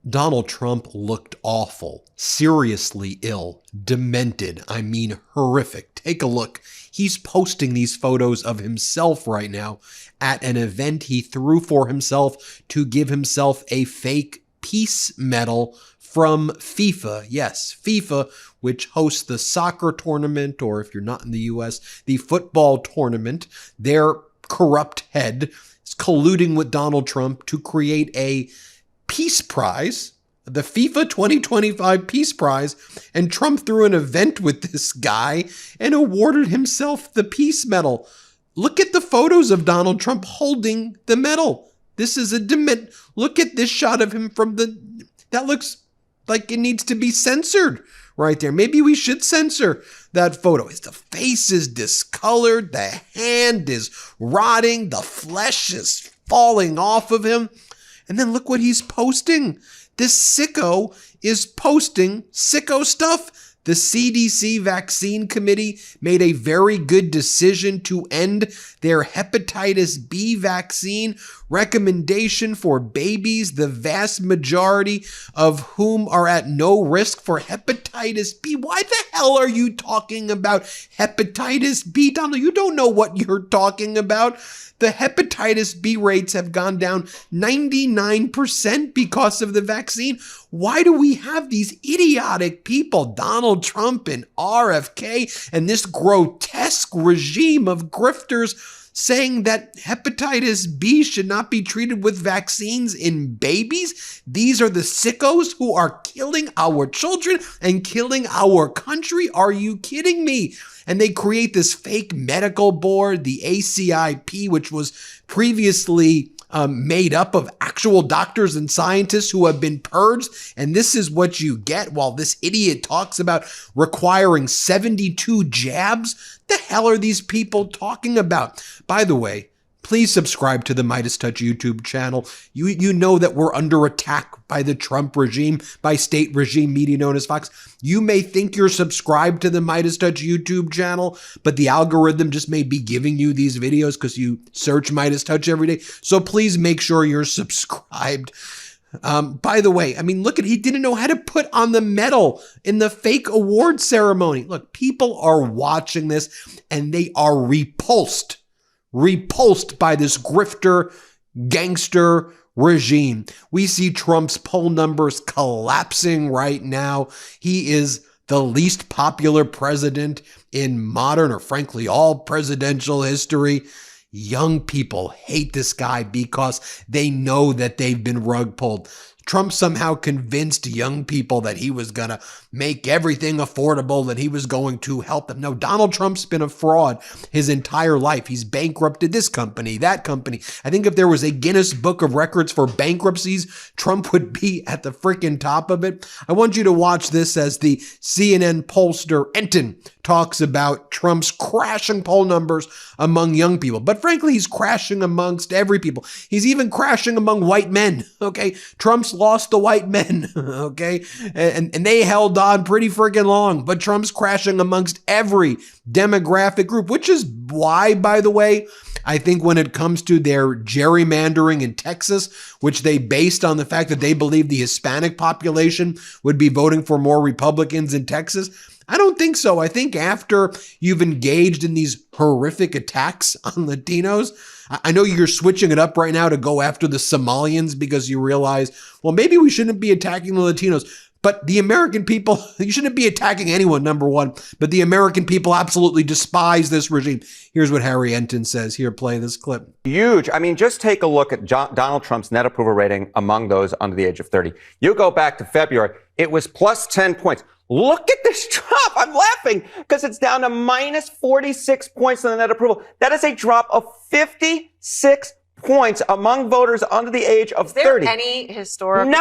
Donald Trump looked awful, seriously ill, demented, I mean horrific. Take a look. He's posting these photos of himself right now at an event he threw for himself to give himself a fake peace medal from FIFA. Yes, FIFA, which hosts the soccer tournament, or if you're not in the US, the football tournament. Their corrupt head is colluding with Donald Trump to create a Peace Prize, the FIFA 2025 Peace Prize, and Trump threw an event with this guy and awarded himself the Peace Medal. Look at the photos of Donald Trump holding the medal. This is a look at this shot of him from that looks like it needs to be censored right there. Maybe we should censor that photo. The face is discolored, the hand is rotting, the flesh is falling off of him. And then look what he's posting. This sicko is posting sicko stuff. The CDC Vaccine Committee made a very good decision to end their hepatitis B vaccine recommendation for babies, the vast majority of whom are at no risk for hepatitis B. Why the hell are you talking about hepatitis B, Donald? You don't know what you're talking about. The hepatitis B rates have gone down 99% because of the vaccine. Why do we have these idiotic people, Donald Trump and RFK, and this grotesque regime of grifters saying that hepatitis B should not be treated with vaccines in babies? These are the sickos who are killing our children and killing our country. Are you kidding me? And they create this fake medical board, the ACIP, which was previously made up of actual doctors and scientists who have been purged. And this is what you get while this idiot talks about requiring 72 jabs. The hell are these people talking about? By the way, please subscribe to the MeidasTouch YouTube channel. You know that we're under attack by the Trump regime, by state regime media known as Fox. You may think you're subscribed to the MeidasTouch YouTube channel, but the algorithm just may be giving you these videos because you search MeidasTouch every day. So please make sure you're subscribed. By the way, I mean, look at, he didn't know how to put on the medal in the fake award ceremony. Look, people are watching this and they are repulsed by this grifter, gangster regime. We see Trump's poll numbers collapsing right now. He is the least popular president in modern, or frankly, all presidential history. Young people hate this guy because they know that they've been rug pulled. Trump somehow convinced young people that he was going to make everything affordable, that he was going to help them. No, Donald Trump's been a fraud his entire life. He's bankrupted this company, that company. I think if there was a Guinness Book of Records for bankruptcies, Trump would be at the freaking top of it. I want you to watch this as the CNN pollster Enton talks about Trump's crashing poll numbers among young people. But frankly, he's crashing amongst every people. He's even crashing among white men, okay? Trump's lost the white men, okay? And they held on pretty freaking long, but Trump's crashing amongst every demographic group, which is why, by the way, I think when it comes to their gerrymandering in Texas, which they based on the fact that they believe the Hispanic population would be voting for more Republicans in Texas, I don't think so. I think after you've engaged in these horrific attacks on Latinos, I know you're switching it up right now to go after the Somalians because you realize, well, maybe we shouldn't be attacking the Latinos. But the American people, you shouldn't be attacking anyone, number one. But the American people absolutely despise this regime. Here's what Harry Enton says. Here, play this clip. Huge. I mean, just take a look at Donald Trump's net approval rating among those under the age of 30. You go back to February, it was plus 10 points. Look at this drop. I'm laughing because it's down to minus 46 points on the net approval. That is a drop of 56 points among voters under the age of 30. Is there any historically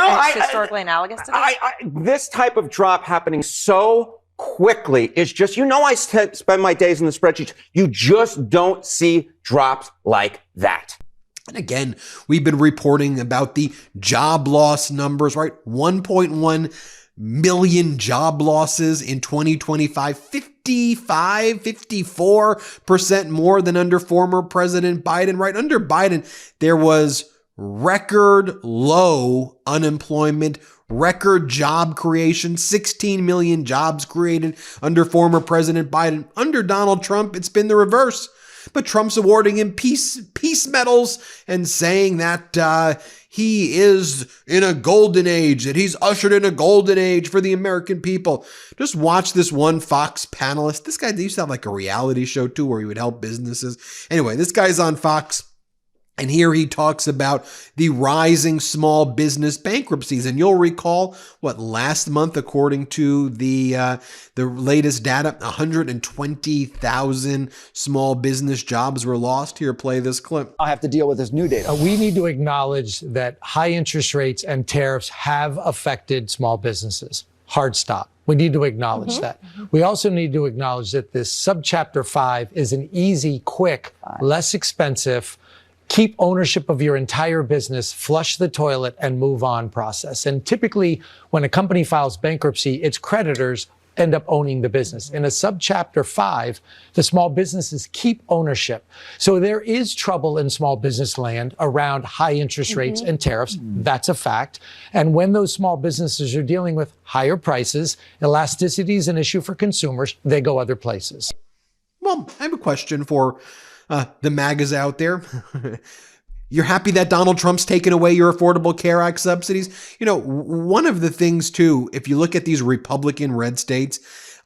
analogous to this? This type of drop happening so quickly is just, I spend my days in the spreadsheets. You just don't see drops like that. And again, we've been reporting about the job loss numbers, right? 1.1 million job losses in 2025, 54% more than under former President Biden, right? Under Biden, there was record low unemployment, record job creation, 16 million jobs created under former President Biden. Under Donald Trump, it's been the reverse. But Trump's awarding him peace medals and saying that he is in a golden age, that he's ushered in a golden age for the American people. Just watch this one Fox panelist. This guy used to have like a reality show too where he would help businesses. Anyway, this guy's on Fox. And here he talks about the rising small business bankruptcies. And you'll recall what last month, according to the latest data, 120,000 small business jobs were lost. Here, play this clip. I'll have to deal with this new data. We need to acknowledge that high interest rates and tariffs have affected small businesses. Hard stop. We need to acknowledge that. We also need to acknowledge that this subchapter 5 is an easy, quick, less expensive, keep ownership of your entire business, flush the toilet, and move on process. And typically, when a company files bankruptcy, its creditors end up owning the business. In a subchapter 5, the small businesses keep ownership. So there is trouble in small business land around high interest rates and tariffs. That's a fact. And when those small businesses are dealing with higher prices, elasticity is an issue for consumers. They go other places. Well, I have a question for the MAGAs out there. You're happy that Donald Trump's taken away your Affordable Care Act subsidies? You know, one of the things too, if you look at these Republican red states,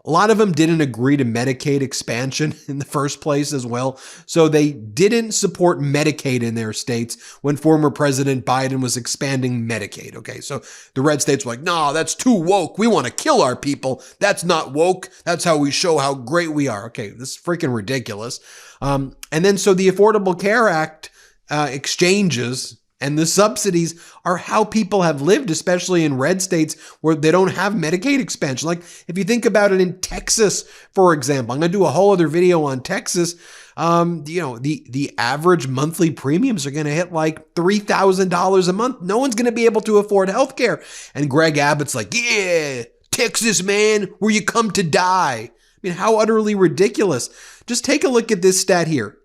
a lot of them didn't agree to Medicaid expansion in the first place as well. So they didn't support Medicaid in their states when former President Biden was expanding Medicaid. Okay, so the red states were like, no, that's too woke. We want to kill our people. That's not woke. That's how we show how great we are. Okay, this is freaking ridiculous. And then so the Affordable Care Act exchanges and the subsidies are how people have lived, especially in red states where they don't have Medicaid expansion. Like if you think about it in Texas, for example, I'm going to do a whole other video on Texas. The average monthly premiums are going to hit like $3,000 a month. No one's going to be able to afford healthcare. And Greg Abbott's like, yeah, Texas, man, where you come to die. I mean, how utterly ridiculous. Just take a look at this stat here.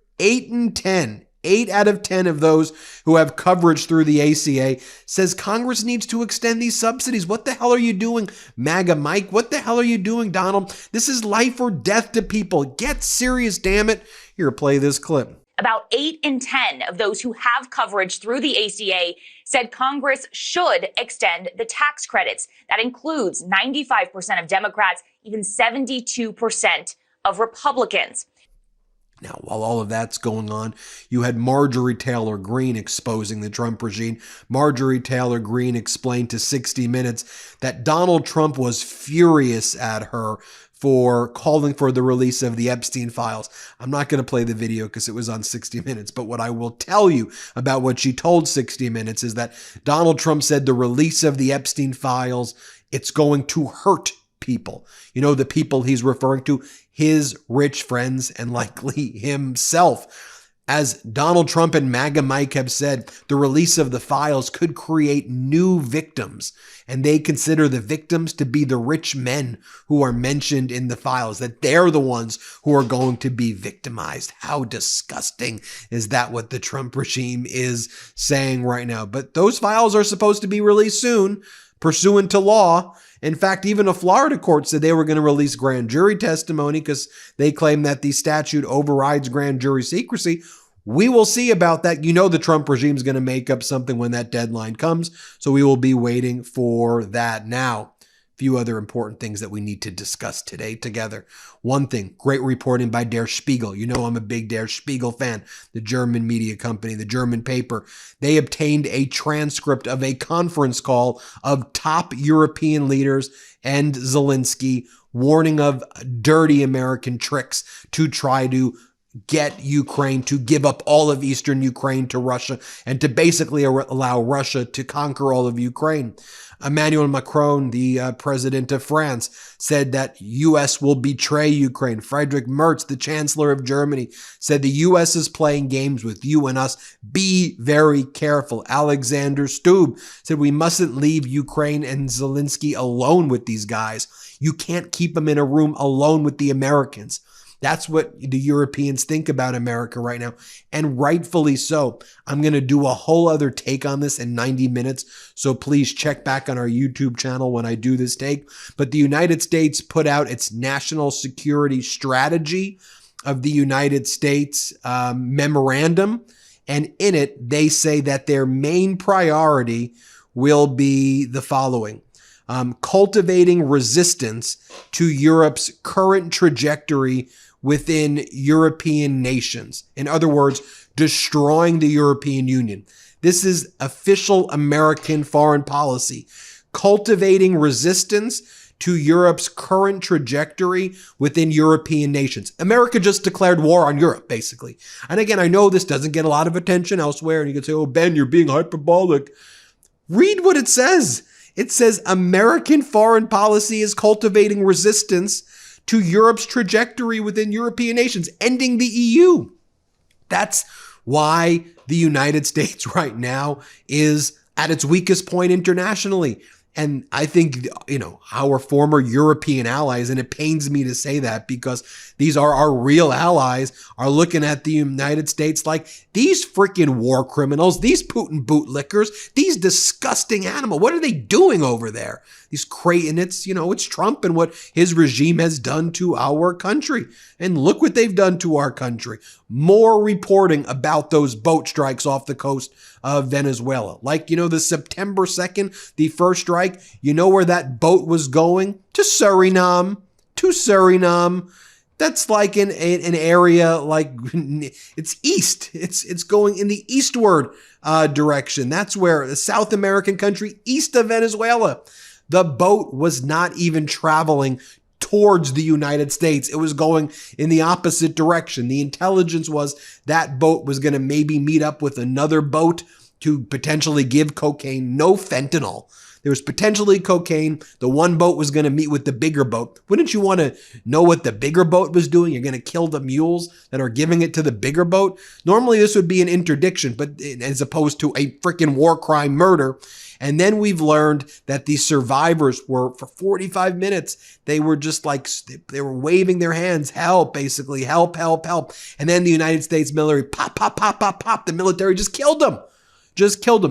8 out of 10 of those who have coverage through the ACA says Congress needs to extend these subsidies. What the hell are you doing, MAGA Mike? What the hell are you doing, Donald? This is life or death to people. Get serious, damn it. Here, play this clip. About 8 in 10 of those who have coverage through the ACA said Congress should extend the tax credits. That includes 95% of Democrats, even 72% of Republicans. Now, while all of that's going on, you had Marjorie Taylor Greene exposing the Trump regime. Marjorie Taylor Greene explained to 60 Minutes that Donald Trump was furious at her for calling for the release of the Epstein files. I'm not going to play the video because it was on 60 Minutes, but what I will tell you about what she told 60 Minutes is that Donald Trump said the release of the Epstein files, it's going to hurt people. You know, the people he's referring to, his rich friends and likely himself. As Donald Trump and MAGA Mike have said, the release of the files could create new victims, and they consider the victims to be the rich men who are mentioned in the files, that they're the ones who are going to be victimized. How disgusting is that what the Trump regime is saying right now? But those files are supposed to be released soon, pursuant to law. In fact, even a Florida court said they were going to release grand jury testimony because they claim that the statute overrides grand jury secrecy. We will see about that. You know the Trump regime is going to make up something when that deadline comes, so we will be waiting for that now. A few other important things that we need to discuss today together. One thing, great reporting by Der Spiegel. You know I'm a big Der Spiegel fan, the German media company, the German paper. They obtained a transcript of a conference call of top European leaders and Zelensky warning of dirty American tricks to try to get Ukraine to give up all of eastern Ukraine to Russia and to basically allow Russia to conquer all of Ukraine. Emmanuel Macron, the president of France, said that U.S. will betray Ukraine. Friedrich Merz, the chancellor of Germany, said the U.S. is playing games with you and us. Be very careful. Alexander Stubb said we mustn't leave Ukraine and Zelensky alone with these guys. You can't keep them in a room alone with the Americans. That's what the Europeans think about America right now, and rightfully so. I'm going to do a whole other take on this in 90 minutes, so please check back on our YouTube channel when I do this take. But the United States put out its national security strategy of the United States memorandum, and in it, they say that their main priority will be the following. Cultivating resistance to Europe's current trajectory within European nations. In other words, destroying the European Union. This is official American foreign policy. Cultivating resistance to Europe's current trajectory within European nations. America just declared war on Europe, basically. And again, I know this doesn't get a lot of attention elsewhere, and you can say, oh, Ben, you're being hyperbolic. Read what it says. It says American foreign policy is cultivating resistance to Europe's trajectory within European nations, ending the EU. That's why the United States right now is at its weakest point internationally. And I think, our former European allies, and it pains me to say that because these are our real allies, are looking at the United States like these freaking war criminals, these Putin bootlickers, these disgusting animals. What are they doing over there? And it's Trump and what his regime has done to our country. And look what they've done to our country. More reporting about those boat strikes off the coast of Venezuela. Like, the September 2nd, the first strike, where that boat was going? To Suriname. That's like an area like it's east. It's going in the eastward direction. That's where the South American country east of Venezuela. The boat was not even traveling towards the United States. It was going in the opposite direction. The intelligence was that boat was going to maybe meet up with another boat to potentially give cocaine, no fentanyl. There was potentially cocaine. The one boat was going to meet with the bigger boat. Wouldn't you want to know what the bigger boat was doing? You're going to kill the mules that are giving it to the bigger boat. Normally this would be an interdiction, but as opposed to a freaking war crime murder. And then we've learned that the survivors were, for 45 minutes, they were just like, they were waving their hands, help, basically, help, help, help. And then the United States military, pop, pop, pop, pop, pop. The military just killed them.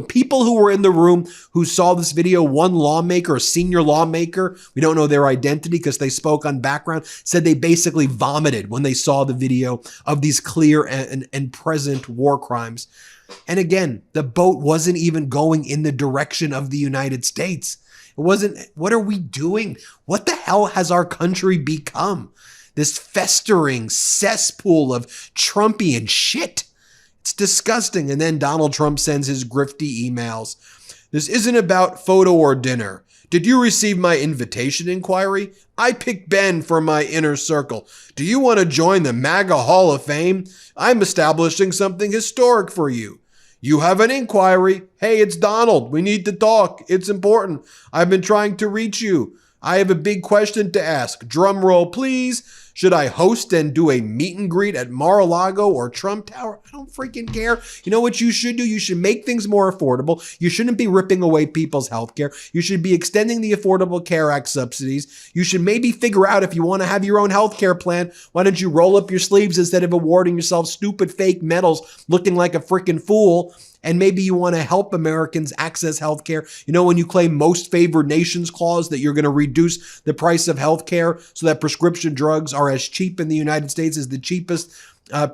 People who were in the room who saw this video, one lawmaker, a senior lawmaker, we don't know their identity because they spoke on background, said they basically vomited when they saw the video of these clear and present war crimes. And again, the boat wasn't even going in the direction of the United States. It wasn't, what are we doing? What the hell has our country become? This festering cesspool of Trumpian shit. It's disgusting. And then Donald Trump sends his grifty emails. This isn't about photo or dinner. Did you receive my invitation inquiry? I picked Ben for my inner circle. Do you want to join the MAGA Hall of Fame? I'm establishing something historic for you. You have an inquiry. Hey, it's Donald. We need to talk. It's important. I've been trying to reach you. I have a big question to ask. Drum roll, please. Should I host and do a meet and greet at Mar-a-Lago or Trump Tower? I don't freaking care. You know what you should do? You should make things more affordable. You shouldn't be ripping away people's health care. You should be extending the Affordable Care Act subsidies. You should maybe figure out if you want to have your own health care plan, why don't you roll up your sleeves instead of awarding yourself stupid fake medals looking like a freaking fool? And maybe you want to help Americans access healthcare. When you claim most favored nations clause that you're going to reduce the price of healthcare so that prescription drugs are as cheap in the United States as the cheapest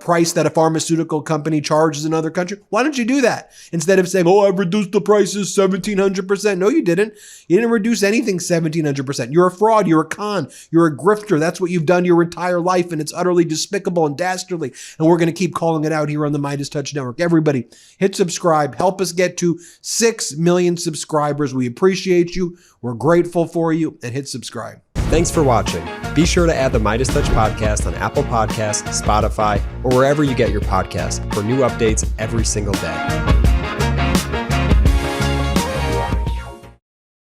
price that a pharmaceutical company charges in another country. Why don't you do that? Instead of saying, I've reduced the prices 1,700%. No, you didn't. You didn't reduce anything 1,700%. You're a fraud. You're a con. You're a grifter. That's what you've done your entire life, and it's utterly despicable and dastardly. And we're going to keep calling it out here on the MeidasTouch Network. Everybody, hit subscribe. Help us get to 6 million subscribers. We appreciate you. We're grateful for you. And hit subscribe. Thanks for watching. Be sure to add the MeidasTouch podcast on Apple Podcasts, Spotify, or wherever you get your podcasts for new updates every single day.